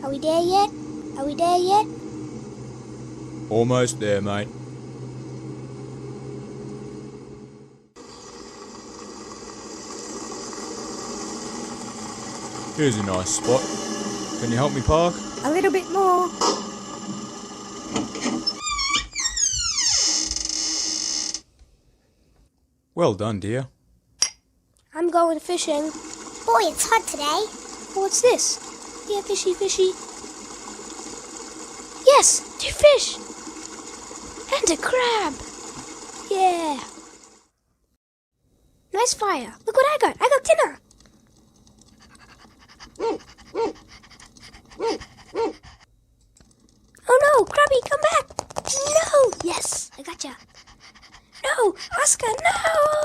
Are we there yet? Are we there yet? Almost there, mate. Here's a nice spot. Can you help me park? A little bit more. Well done, dear. I'm going fishing. Boy, it's hot today. What's this? Yeah, fishy, fishy. Yes, 2 fish. And a crab. Yeah. Nice fire. Look what I got. I got dinner. Oh no, Krabby, come back. No. Yes, I gotcha. No, Oscar, no.